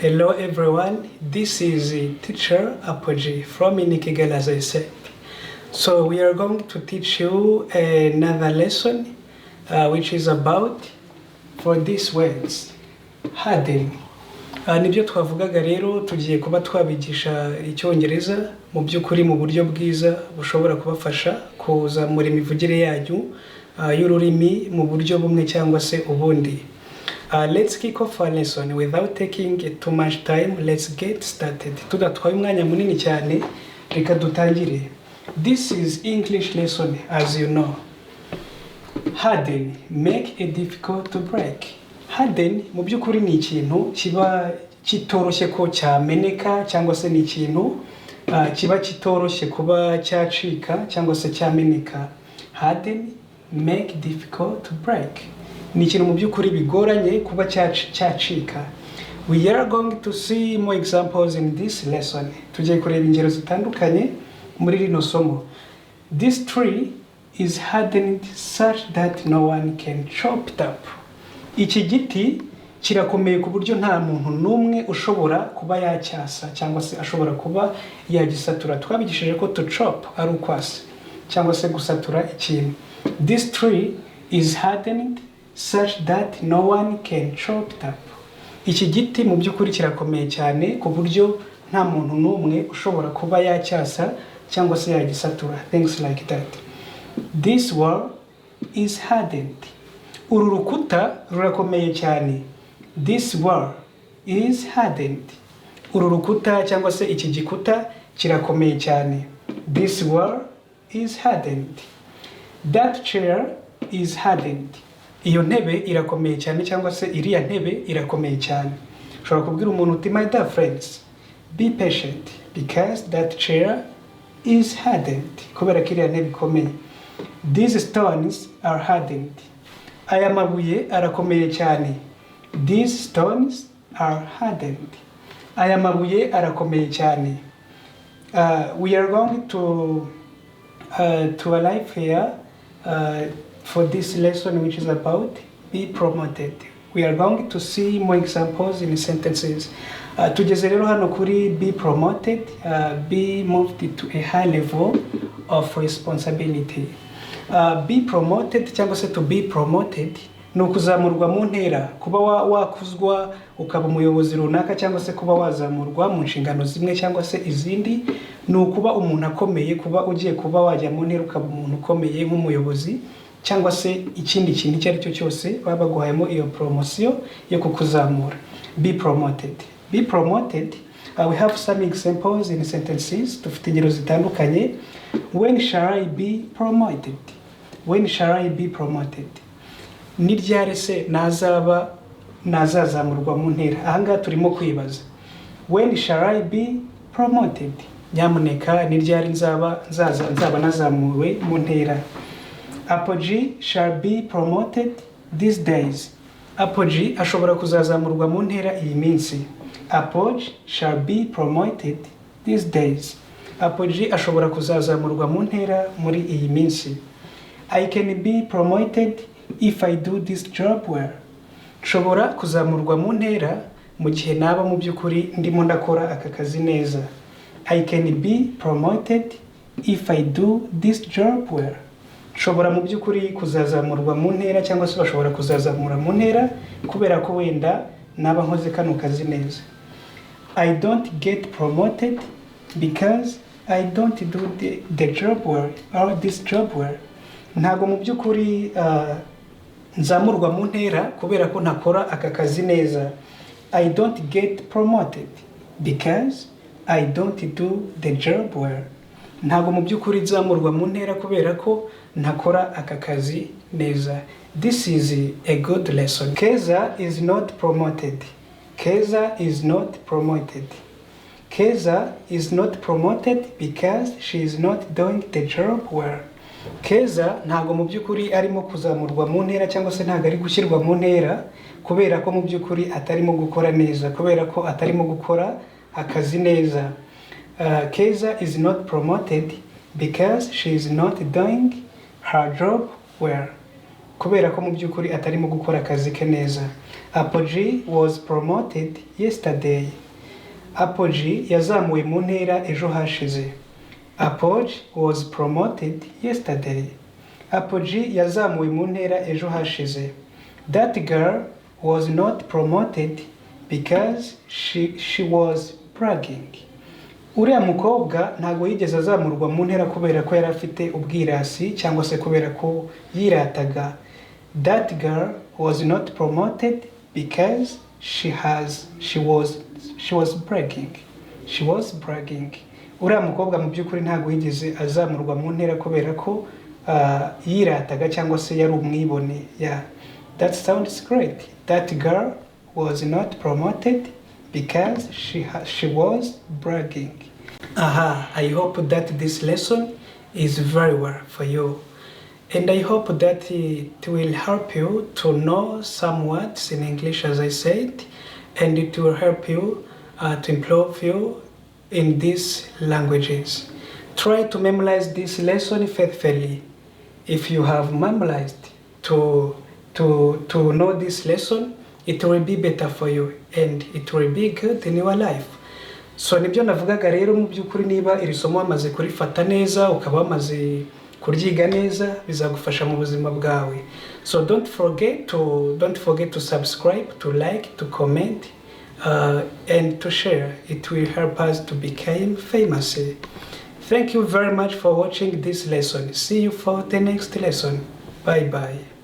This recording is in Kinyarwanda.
Hello everyone, this is teacher Apogee from Urikwibaza, as I said. So we are going to teach you another lesson which is about for these words hardened. Nibyo twavugaga rero tugiye kuba twabigisha Icyongereza mu by'ukuri mu buryo bwiza bushobora kubafasha kuzamura imivugire yanyu y'ururimi mu buryo bumwe cyangwa se ubundi. Let's kick off our lesson without taking too much time. Let's get started. Tudatwaye umwanya munini cyane, reka dutangire. This is English lesson, as you know. Harden, make it difficult to break. Harden mu by'ukuri ni ikintu kiba kitoroshye ko cyameneka cyangwa se ni ikintu kiba kitoroshye kuba cyacika cyangwa se cyameneka. Harden, make difficult to break. Ni ikintu mu by'ukuri bigoranye kuba cyacika. We are going to see more examples in this lesson. Tugiye kureba ingero zitandukanye muri rino somo. This tree is hardened such that no one can chop it up. Iki giti kirakomeye ku buryo nta muntu n'umwe ushobora kuba yacyasa cyangwa se ashobora kuba yagisatura. Twabigishije ko to chop ari ukwasa cyangwa se gusatura ikintu. This tree is hardened such that no one can chop it up. Iki giti mu by'ukuri kirakomeye cyane ku buryo nta muntu n'umwe ushobora kuba yacyasa cyangwa se yagisatura. Things like that. This wall is hardened. Uru rukuta rurakomeye cyane. This wall is hardened. Uru rukuta cyangwa se iki gikuta kirakomeye cyane. This wall is hardened. That chair is hardened. Iyo ntebe irakomeye cyane cyangwa se iriya ntebe irakomeye cyane. Ushobora kubwira umuntu uti my dear friends, be patient because that chair is hardened. Kubera ko iriya ntebe ikomeye. These stones are hardened. Aya mabuye arakomeye cyane. These stones are hardened. Aya mabuye arakomeye cyane. We are going to arrive here for this lesson, which is about be promoted. We are going to see more examples in sentences. Tugeze rero hano kuri be promoted, be moved to a high level of responsibility. Be promoted cyangwa se to be promoted ni ukuzamurwa mu ntera, kuba wakuzwa ukaba umuyobozi runaka cyangwa se kuba wazamurwa mu nshingano zimwe cyangwa se izindi. Ni ukuba umuntu akomeye, kuba ugiye kuba wajya mu ntera ukaba umuntu ukomeye nk'umuyobozi cyangwa se ikindi kintu icyo ari cyo cyose baba baguhayemo iyo promotion yo kukuzamura. Be promoted. Be promoted. We have some examples in sentences. Dufite ingero zitandukanye. When shall I be promoted? When shall I be promoted? Ni ryari se nazazamurwa mu ntera? Ahangaha turimo kwibaza. When shall I be promoted? Nyamuneka ni ryari nzaba nazamuwe mu ntera? Apogee shall be promoted these days. Apogee ashobora kuzazamurwa mu ntera iyi minsi. Apogee shall be promoted these days. Apogee ashobora kuzazamurwa mu ntera muri iyi minsi. I can be promoted if I do this job well. Nshobora kuzamurwa mu ntera mu gihe naba mu by'ukuri ndimo ndakora aka kazi neza. I can be promoted if I do this job well. Nshobora mu by'ukuri kuzazamurwa mu ntera cyangwa se bashobora kuzazamura mu ntera kubera ko wenda naba nkoze kano kazi neza. I don't get promoted because I don't do the job well or this job well. Ntago mu by'ukuri nzamurwa mu ntera kubera ko ntakora aka kazi neza. I don't get promoted because I don't do the job well. Ntago mu by'ukuri nzamurwa mu ntera kubera ko ntakora aka kazi neza. This is a good lesson. Keza is not promoted. Keza is not promoted. Keza is not promoted because she is not doing the job well. Keza ntago mu by'ukuri arimo kuzamurwa mu ntera cyangwa se ntago ari gushyirwa mu ntera kubera ko mu by'ukuri atarimo gukora neza, kubera ko atarimo gukora akazi neza. Keza is not promoted because she is not doing her job well. kubera ko mu by'ukuri atarimo gukora akazi ke neza. Apogee was promoted yesterday. Apogee yazamuwe mu ntera ejo hashize. Apogee was promoted yesterday. Apogee yazamuwe mu ntera ejo hashize. That girl was not promoted because she was bragging. Uriya mukobwa ntabwo yigeze azamurwa mu ntera kubera ko yari afite ubwirasi cyangwa se kubera ko yirataga. That girl was not promoted because she was bragging. She was bragging. Uriya mukobwa mu by'ukuri ntabwo yigeze azamurwa mu ntera kubera ko yirataga cyangwa se yari umwibone. Yeah, that sounds great. That girl was not promoted because she was bragging. I hope that this lesson is very well for you, and I hope that it will help you to know some words in English, as I said, and it will help you to improve you in these languages. Try to memorize this lesson faithfully. If you have memorized to know this lesson, it will be better for you and it will be good in your life. So nibyo navugaga rero, mu by'ukuri niba iri somo wamaze kurifata neza ukaba wamaze kuryiga neza bizagufasha mu buzima bwawe. So don't forget to subscribe, to like, to comment, and to share. It will help us to become famous. Thank you very much for watching this lesson. See you for the next lesson. Bye bye.